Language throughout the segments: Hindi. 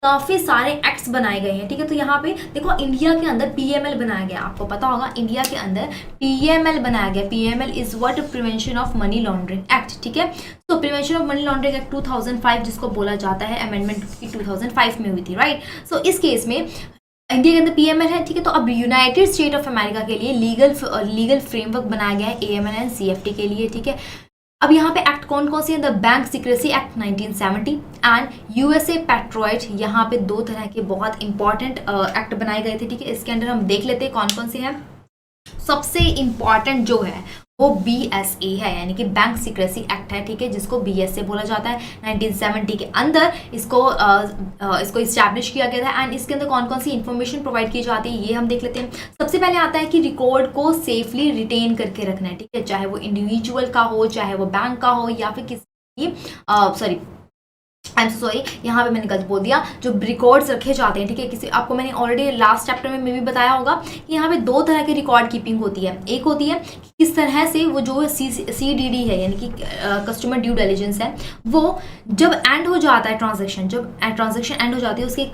काफी सारे एक्ट्स बनाए गए हैं, ठीक है। तो यहाँ पे देखो इंडिया के अंदर पीएमएल बनाया गया, आपको पता होगा इंडिया के अंदर पीएमएल बनाया गया। PML is what, prevention of money laundering act, ठीक है। तो prevention of money laundering act 2005 जिसको बोला जाता है, अमेंडमेंट 2005 में हुई थी, राइट। सो इस केस में इंडिया के अंदर पीएमएल है, ठीक है। तो अब यूनाइटेड स्टेट ऑफ अमेरिका के लिए लीगल फ्रेमवर्क बनाया गया है एएमएल एंड सीएफटी के लिए, ठीक है। अब यहाँ पे एक्ट कौन कौन सी है, the bank secrecy act 1970 and USA patriot, यहाँ पे दो तरह के बहुत इंपॉर्टेंट एक्ट बनाए गए थे, ठीक है। इसके अंदर हम देख लेते हैं कौन कौन से हैं। सबसे इंपॉर्टेंट जो है वो बीएसए है, यानी कि बैंक सीक्रेसी एक्ट है, ठीक है, जिसको बीएसए बोला जाता है। 1970 के अंदर इसको इस्टेब्लिश किया गया था एंड इसके अंदर कौन कौन सी इंफॉर्मेशन प्रोवाइड की जाती है ये हम देख लेते हैं। सबसे पहले आता है कि रिकॉर्ड को सेफली रिटेन करके रखना है, ठीक है, चाहे वो इंडिविजुअल का हो, चाहे वो बैंक का हो, या फिर किसी आई एम सॉरी, यहाँ पे मैंने गलत बोल दिया, जो रिकॉर्ड्स रखे जाते हैं, ठीक है। किसी आपको मैंने ऑलरेडी लास्ट चैप्टर में भी बताया होगा कि यहाँ पे दो तरह की रिकॉर्ड कीपिंग होती है। एक होती है किस तरह से वो जो CDD है, यानी कि कस्टमर ड्यू डिलिजेंस है, वो जब एंड हो जाता है ट्रांजेक्शन, जब ट्रांजेक्शन एंड हो जाती है उसके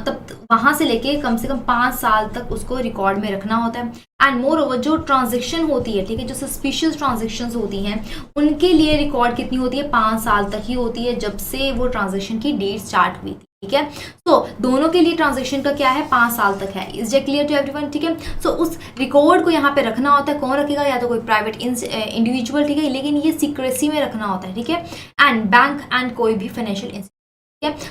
तब वहाँ से लेके कम से कम 5 साल तक उसको रिकॉर्ड में रखना होता है। एंड मोर ओवर जो ट्रांजेक्शन होती है, ठीक है, जो सस्पिशियस ट्रांजेक्शन्स होती हैं उनके लिए रिकॉर्ड कितनी होती है, 5 साल तक ही होती है, जब से वो ट्रांजेक्शन की डेट स्टार्ट हुई थी, ठीक है। तो दोनों के लिए ट्रांजेक्शन का क्या है, 5 साल तक है। Is it clear to everyone, ठीक है। सो उस रिकॉर्ड को यहाँ पे रखना होता है, कौन रखेगा, या तो कोई प्राइवेट इंडिविजुअल, ठीक है, लेकिन ये सीक्रेसी में रखना होता है, ठीक है। एंड बैंक एंड कोई भी फाइनेंशियल इंस्टीट्यूट,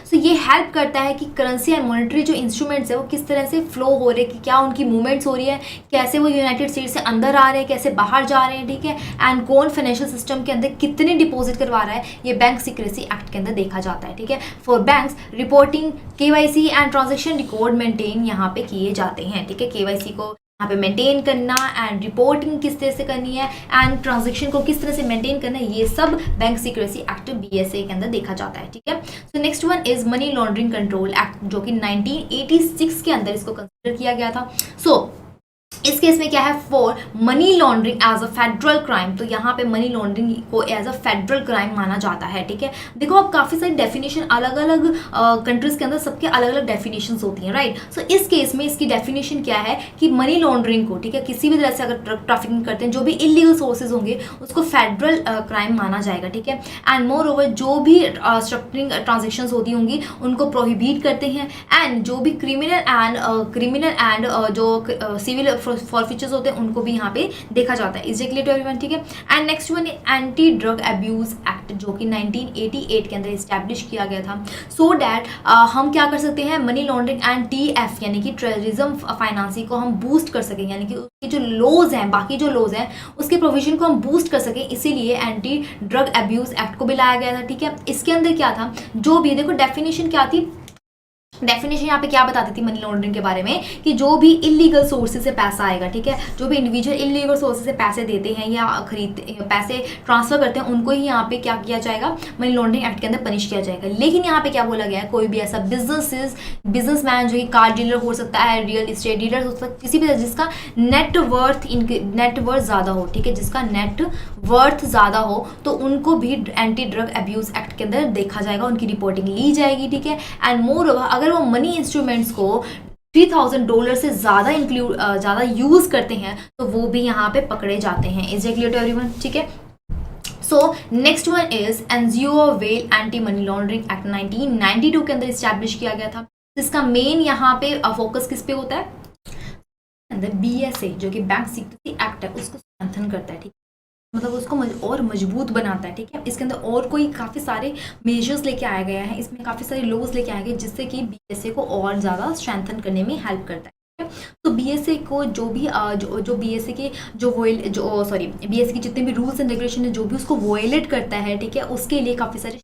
सो ये हेल्प करता है कि करेंसी एंड मॉनेटरी जो इंस्ट्रूमेंट्स है वो किस तरह से फ्लो हो रहे हैं, कि क्या उनकी मूवमेंट्स हो रही है, कैसे वो यूनाइटेड स्टेट्स से अंदर आ रहे हैं, कैसे बाहर जा रहे हैं, ठीक है। एंड कौन फाइनेंशियल सिस्टम के अंदर कितने डिपॉजिट करवा रहा है, ये बैंक सीक्रेसी एक्ट के अंदर देखा जाता है, ठीक है। For banks reporting KYC and transaction record maintain यहाँ पे किए जाते हैं, ठीक है। केवाईसी को यहाँ पे मेंटेन करना एंड रिपोर्टिंग किस तरह से करनी है एंड ट्रांजेक्शन को किस तरह से मेंटेन करना है, ये सब बैंक सीक्रेसी एक्ट बीएसए के अंदर देखा जाता है, ठीक है। So next one is money laundering control act, जो कि 1986 के अंदर इसको कंसिडर किया गया था। इस केस में क्या है, for money laundering as a federal crime, तो यहाँ पे मनी लॉन्ड्रिंग को एज अ फेडरल क्राइम माना जाता है, ठीक है। देखो अब काफी सारी डेफिनेशन अलग अलग कंट्रीज के अंदर सबके अलग अलग डेफिनेशन होती हैं, राइट। सो इस केस में इसकी डेफिनेशन क्या है कि मनी लॉन्ड्रिंग को, ठीक है, किसी भी तरह से अगर ड्रग ट्रैफिकिंग करते हैं, जो भी इलीगल सोर्सेज होंगे उसको फेडरल क्राइम माना जाएगा, ठीक है। एंड मोर ओवर जो भी स्ट्रक्चरिंग ट्रांजेक्शन होती होंगी उनको प्रोहिबिट करते हैं एंड जो भी क्रिमिनल एंड जो सिविल फॉरफीचर्स होते हैं उनको भी यहाँ पे देखा जाता है। Is it clear to everyone, ठीक है। And next one anti drug abuse act, जो कि 1988 के अंदर इस्टेब्लिश किया गया था, सो डैट हम क्या कर सकते हैं, मनी लॉन्ड्रिंग एंड TF यानी कि टेररिज्म फाइनेंसिंग को हम बूस्ट कर सकें, यानी कि उसके जो लॉज हैं, बाकी जो लॉज हैं उसके प्रोविजन को हम बूस्ट कर सकें, इसीलिए एंटी ड्रग अब्यूज एक्ट को भी लाया गया था, ठीक है। इसके अंदर क्या था, जो भी देखो डेफिनेशन क्या थी, डेफिनेशन यहाँ पे क्या बताती थी मनी लॉन्ड्रिंग के बारे में, कि जो भी इलीगल सोर्सेज से पैसा आएगा, ठीक है, जो भी इंडिविजुअल इलीगल सोर्सेज से पैसे देते हैं या खरीदते पैसे ट्रांसफर करते हैं उनको ही यहाँ पे क्या किया जाएगा, मनी लॉन्ड्रिंग एक्ट के अंदर पनिश किया जाएगा। लेकिन यहाँ पे क्या बोला गया है, कोई भी ऐसा बिजनेसमैन जो कि कार डीलर हो सकता है, रियल इस्टेट डीलर हो सकता है, किसी भी जिसका नेटवर्थ ज़्यादा हो, ठीक है, जिसका नेटवर्थ ज़्यादा हो, तो उनको भी एंटी ड्रग अब्यूज एक्ट के अंदर देखा जाएगा, उनकी रिपोर्टिंग ली जाएगी, ठीक है। एंड मोर ओवर अगर वो मनी इंस्ट्रूमेंट्स को $3000 से ज़्यादा यूज करते हैं तो वो भी यहाँ पे पकड़े जाते हैं। Is it clear to everyone, ठीक है। So next one is NGO well anti money laundering act 1992 के अंदर इस्टेब्लिश किया गया था। इसका मेन यहाँ पे फोकस किस पे होता है, अंदर बीएसए जो कि बैंक सीक्रेसी एक्ट है उसको स्ट्रेंथन करता है, ठीक है, मतलब उसको और मजबूत बनाता है, ठीक है। इसके अंदर और कोई काफ़ी सारे मेजर्स लेके आया गया है, इसमें काफ़ी सारे लॉज लेके आए गए जिससे कि बीएसए को और ज़्यादा स्ट्रेंथन करने में हेल्प करता है। तो बीएसए को जो भी जो बीएसए के बीएसए के जितने भी रूल्स एंड रेगुलेशन है जो भी उसको वोयलेट करता है, ठीक है, उसके लिए काफ़ी सारे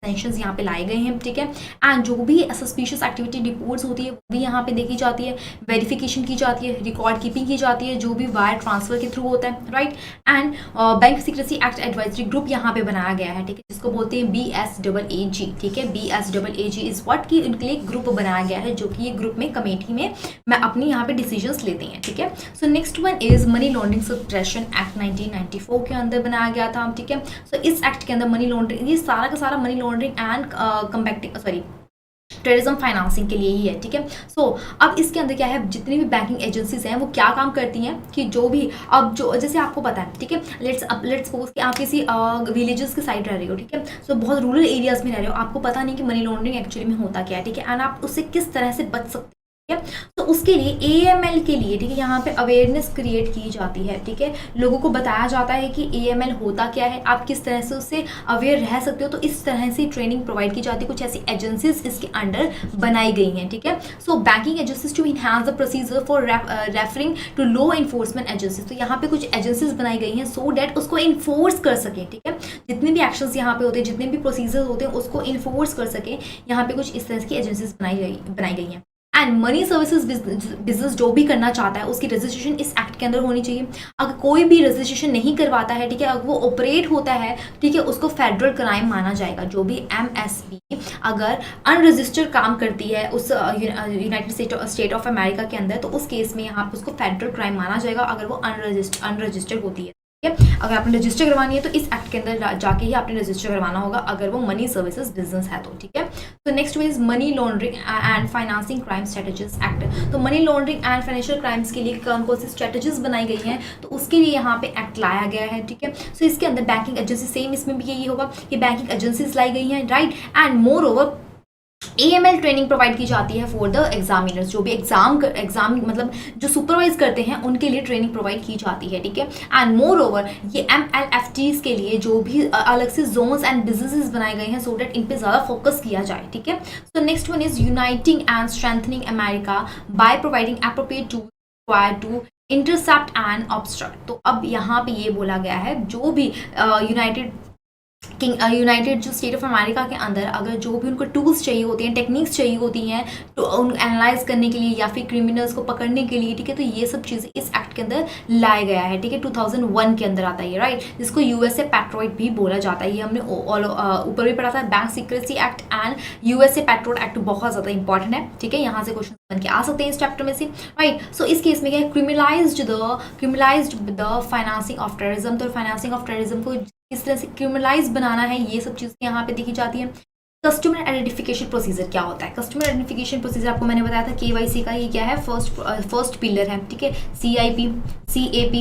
सेंक्शंस यहाँ पे लाए गए हैं, ठीक है। एंड जो भी सस्पिशियस एक्टिविटी रिपोर्ट्स होती है वो भी यहाँ पे देखी जाती है, वेरिफिकेशन की जाती है, रिकॉर्ड कीपिंग की जाती है, जो भी वायर ट्रांसफर के थ्रू होता है, right. And bank secrecy act advisory group यहाँ पे बनाया गया है, ठीक है, जिसको बोलते हैं BSAAG, ठीक है। BSAAG इज व्हाट की उनके लिए ग्रुप बनाया गया है, जो कि ये ग्रुप में कमेटी में मैं अपनी यहाँ पे डिसीजंस लेते हैं, ठीक है। So next one is money laundering suppression act 1994 के अंदर बनाया गया था, ठीक है। सो इस एक्ट के अंदर मनी लॉन्ड्रिंग, ये सारा का सारा money laundering and terrorism financing के लिए ही है, ठीक है। सो अब इसके अंदर क्या है, जितनी भी बैंकिंग एजेंसीज हैं वो क्या काम करती हैं कि जो भी, अब जो जैसे आपको पता है, ठीक है, लेट्स सपोज कि आप किसी विलेजेस के साइड रह रहे हो, ठीक है, सो बहुत रूरल एरियाज में रह रहे हो, आपको पता नहीं कि मनी लॉन्ड्रिंग एक्चुअली में होता क्या है, ठीक है, एंड आप उससे किस तरह से बच सकते हैं, ठीक है। तो उसके लिए AML के लिए, ठीक है, यहाँ पे अवेयरनेस क्रिएट की जाती है, ठीक है, लोगों को बताया जाता है कि AML होता क्या है, आप किस तरह से उससे अवेयर रह सकते हो, तो इस तरह से ट्रेनिंग प्रोवाइड की जाती है। कुछ ऐसी एजेंसीज इसके अंडर बनाई गई हैं, ठीक है। So banking agencies to enhance the procedure for referring to law enforcement agencies, तो यहाँ पे कुछ एजेंसीज बनाई गई हैं सो डैट उसको इन्फोर्स कर सके, ठीक है, जितने भी एक्शंस यहाँ पे होते हैं, जितने भी प्रोसीजर होते हैं उसको इन्फोर्स कर सके, यहाँ पे कुछ इस तरह की एजेंसीज बनाई गई हैं। एंड मनी सर्विसेज बिजनेस जो भी करना चाहता है उसकी रजिस्ट्रेशन इस एक्ट के अंदर होनी चाहिए। अगर कोई भी रजिस्ट्रेशन नहीं करवाता है, ठीक है, अगर वो ऑपरेट होता है, ठीक है, उसको फेडरल क्राइम माना जाएगा। जो भी MSB अगर अनरजिस्टर्ड काम करती है उस यूनाइटेड स्टेट ऑफ अमेरिका के अंदर, तो उस केस में यहाँ पर उसको फेडरल क्राइम माना जाएगा अगर वो अनरजिस्टर्ड होती है, ठीक है। अगर आपने रजिस्टर करवानी है तो इस एक्ट के अंदर जाके ही आपने रजिस्टर करवाना होगा अगर वो मनी सर्विसेज बिजनेस है तो, ठीक है। तो next is money laundering and financing crime strategies act. तो money laundering and financial crimes के लिए कौन कौन सी स्ट्रेटजीज बनाई गई हैं, तो उसके लिए यहाँ पे एक्ट लाया गया है, ठीक है। सो इसके अंदर बैंकिंग एजेंसी, सेम इसमें भी यही होगा कि बैंकिंग एजेंसीज लाई गई हैं, right, and more over AML training provide की जाती है फॉर द एग्जामिनर्स, जो भी एग्जाम मतलब जो सुपरवाइज करते हैं उनके लिए ट्रेनिंग प्रोवाइड की जाती है, ठीक है। एंड मोर ओवर ये MLFTs के लिए जो भी अलग से जोन्स एंड बिजनेसेस बनाए गए हैं सो डैट इन पे ज़्यादा फोकस किया जाए, ठीक है। So next one is uniting and strengthening America by providing appropriate tools required to intercept and obstruct. तो अब यहाँ पे ये बोला गया है जो भी यूनाइटेड जो स्टेट ऑफ अमेरिका के अंदर अगर जो भी उनको टूल्स चाहिए होती हैं, टेक्निक्स चाहिए होती हैं तो उन एनालाइज करने के लिए या फिर क्रिमिनल्स को पकड़ने के लिए, ठीक है, तो ये सब चीज़ें इस एक्ट के अंदर लाया गया है, ठीक है। 2001 के अंदर आता है, राइट, जिसको USA पैट्रोइट भी बोला जाता है। ये हमने ऊपर भी पढ़ा था, bank secrecy act and USA patriot act बहुत ज़्यादा इंपॉर्टेंट है, ठीक है, यहाँ से क्वेश्चन बन के आ सकते हैं इस चैप्टर में से, राइट। सो इस केस में क्या है, criminalised the financing of terrorism. तो फाइनेंसिंग ऑफ टेररिज्म को किस तरह से क्रिमिनलाइज बनाना है, ये सब चीज़ें यहाँ पे देखी जाती है। कस्टमर आइडेंटिफिकेशन प्रोसीजर क्या होता है, कस्टमर आइडेंटिफिकेशन प्रोसीजर आपको मैंने बताया था KYC का, ये क्या है, फर्स्ट पिलर है, ठीक है। CIP, CAP,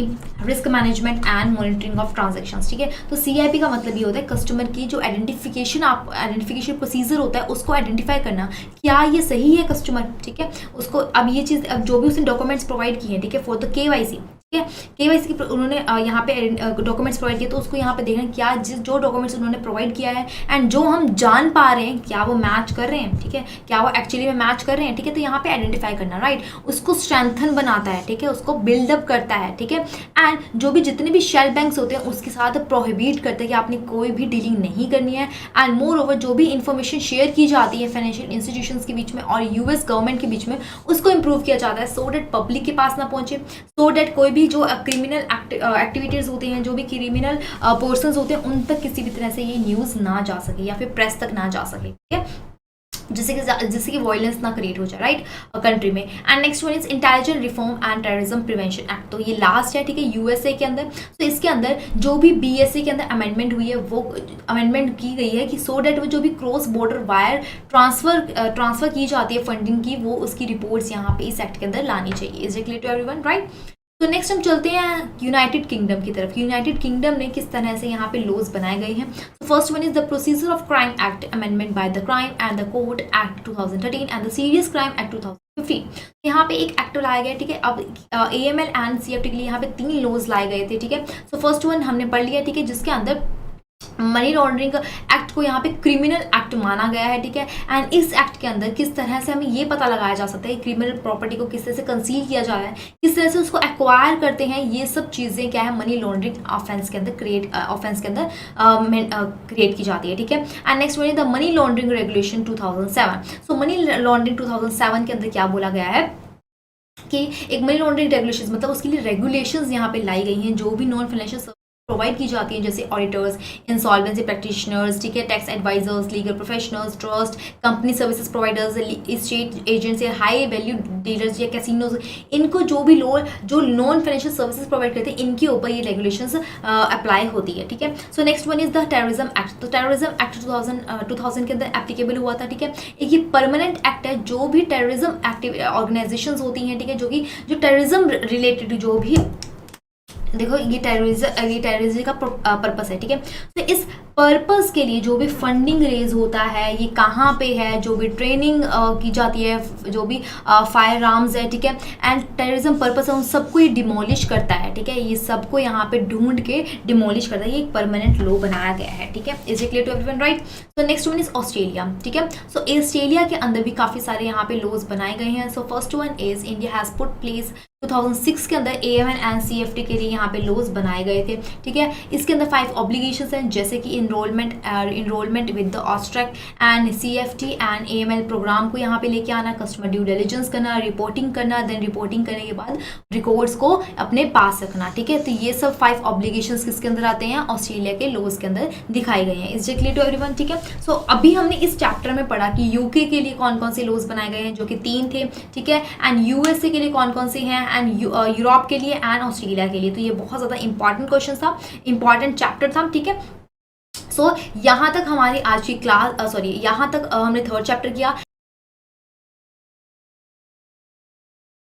risk management and monitoring of transactions, ठीक है। तो CIP का मतलब ये होता है कस्टमर की जो आइडेंटिफिकेशन प्रोसीजर होता है उसको आइडेंटिफाई करना, क्या ये सही है कस्टमर, ठीक है, उसको अब ये चीज़, अब जो भी उसने डॉक्यूमेंट्स प्रोवाइड किए हैं, ठीक है, फॉर द KYC, ठीक है, KYC की उन्होंने यहाँ पे डॉक्यूमेंट्स प्रोवाइड किए, तो उसको यहाँ पे देखना क्या जो डॉक्यूमेंट्स उन्होंने प्रोवाइड किया है एंड जो हम जान पा रहे हैं क्या वो मैच कर रहे हैं, ठीक है, क्या वो एक्चुअली में मैच कर रहे हैं, ठीक है। तो यहाँ पे आइडेंटिफाई करना, राइट, उसको स्ट्रेंथन बनाता है, ठीक है, उसको बिल्डअप करता है, ठीक है। एंड जो भी जितने भी शेल बैंक्स होते हैं उसके साथ प्रोहिबिट करते हैं कि आपने कोई भी डीलिंग नहीं करनी है। एंड मोर ओवर जो भी इंफॉर्मेशन शेयर की जाती है फाइनेंशियल इंस्टीट्यूशंस के बीच में और US गवर्नमेंट के बीच में उसको इंप्रूव किया जाता है सो डैट पब्लिक के पास ना पहुंचे, सो डैट कोई भी जो क्रिमिनल एक्टिविटीज़ होते हैं, जो भी क्रिमिनल पर्सन्स होते हैं उन तक किसी भी तरह से ये न्यूज़ ना जा सके या फिर प्रेस तक ना जा सके, ठीक है, जिससे कि वायलेंस ना क्रिएट हो जाए, राइट, कंट्री में। And next one is intelligent reform and terrorism prevention act. तो ये लास्ट है, ठीक है, USA के अंदर। तो इसके अंदर जो भी BSA के अंदर अमेंडमेंट हुई है वो अमेंडमेंट की गई है कि सो डैट वो जो भी क्रॉस बॉर्डर वायर ट्रांसफर की जाती है फंडिंग की, वो उसकी रिपोर्ट्स यहाँ पे इस एक्ट के अंदर लानी चाहिए। Is it clear to everyone, right. तो नेक्स्ट हम चलते हैं यूनाइटेड किंगडम की तरफ। यूनाइटेड किंगडम ने किस तरह से यहाँ पे लॉज बनाए गए हैं। तो first one is the procedure of crime act amendment by the crime and the court act 2013 and the serious crime act 2015। यहाँ पे एक एक्ट लाया गया, ठीक है। अब AML एंड CFT के लिए यहाँ पे 3 लॉज लाए गए थे, ठीक है। सो फर्स्ट वन हमने पढ़ लिया, ठीक है, जिसके अंदर मनी लॉन्ड्रिंग एक्ट को यहाँ पे क्रिमिनल एक्ट माना गया है, ठीक है। एंड इस एक्ट के अंदर किस तरह से हमें ये पता लगाया जा सकता है क्रिमिनल प्रॉपर्टी को किस तरह से कंसील किया जा रहा है, किस तरह से उसको एक्वायर करते हैं, ये सब चीज़ें क्या है मनी लॉन्ड्रिंग ऑफेंस के अंदर क्रिएट की जाती है, ठीक है। And next one is the money laundering regulation 2007। So money laundering 2007 के अंदर क्या बोला गया है कि एक मनी लॉन्ड्रिंग रेगुलेशंस मतलब उसके लिए रेगुलेशंस यहाँ पे लाई गई हैं, जो भी नॉन फाइनेंशियल प्रोवाइड की जाती हैं, जैसे ऑडिटर्स, इंसॉल्वेंसी प्रैक्टिशनर्स, ठीक है, tax advisers, legal professionals, trust company services providers, state agents या हाई वैल्यू डीलर्स या कैसीनोज, इनको जो भी जो नॉन फाइनेंशियल सर्विसेज प्रोवाइड करते हैं, इनके ऊपर ये रेगुलेशंस अप्लाई होती है, ठीक है। So next one is the terrorism act. तो टेररिज्म एक्ट 2000 के अंदर एप्लीकेबल हुआ था, ठीक है। एक ये परमानेंट एक्ट है, जो भी टेररिज्म एक्टिव ऑर्गेनाइजेशंस होती हैं, ठीक है, जो टेररिज्म रिलेटेड जो भी, देखो ये टेररिज्म का पर्पस है, ठीक है। तो इस पर्पस के लिए जो भी फंडिंग रेज होता है, ये कहाँ पे है, जो भी ट्रेनिंग की जाती है, जो भी फायर आर्म्स है, ठीक है, एंड टेररिज्म पर्पस है, उन सबको ये डिमोलिश करता है, ठीक है। ये सबको यहाँ पे ढूंढ के डिमोलिश करता है। ये एक परमानेंट लॉ बनाया गया है, ठीक है। Is it clear to everyone, right? So next one is Australia, ठीक है। सो ऑस्ट्रेलिया के अंदर भी काफ़ी सारे यहाँ पे लॉज बनाए गए हैं। So first one is India has put place 2006 के अंदर AML एंड CFT के लिए यहाँ पे लॉज बनाए गए थे, ठीक है। इसके अंदर 5 ऑब्लिगेशंस हैं, जैसे कि enrolment with the AUSTRAC and CFT एंड AML प्रोग्राम को यहाँ पे लेके आना, कस्टमर ड्यू डिलिजेंस करना, रिपोर्टिंग करना, देन रिपोर्टिंग करने के बाद रिकॉर्ड्स को अपने पास रखना, ठीक है। तो ये सब 5 ऑब्लिगेशंस किसके अंदर आते हैं? ऑस्ट्रेलिया के लॉज के अंदर दिखाई गए हैं। Is it clear to everyone, ठीक है। सो अभी हमने इस चैप्टर में पढ़ा कि UK के लिए कौन कौन से लॉज बनाए गए हैं, जो कि 3 थे, ठीक है, एंड USA के लिए कौन कौन से हैं, एंड यूरोप के लिए एंड ऑस्ट्रेलिया के लिए। तो ये बहुत ज़्यादा इंपॉर्टेंट क्वेश्चन था, इंपॉर्टेंट चैप्टर था, ठीक है। सो यहाँ तक हमारी आज की क्लास, यहाँ तक हमने 3rd चैप्टर किया।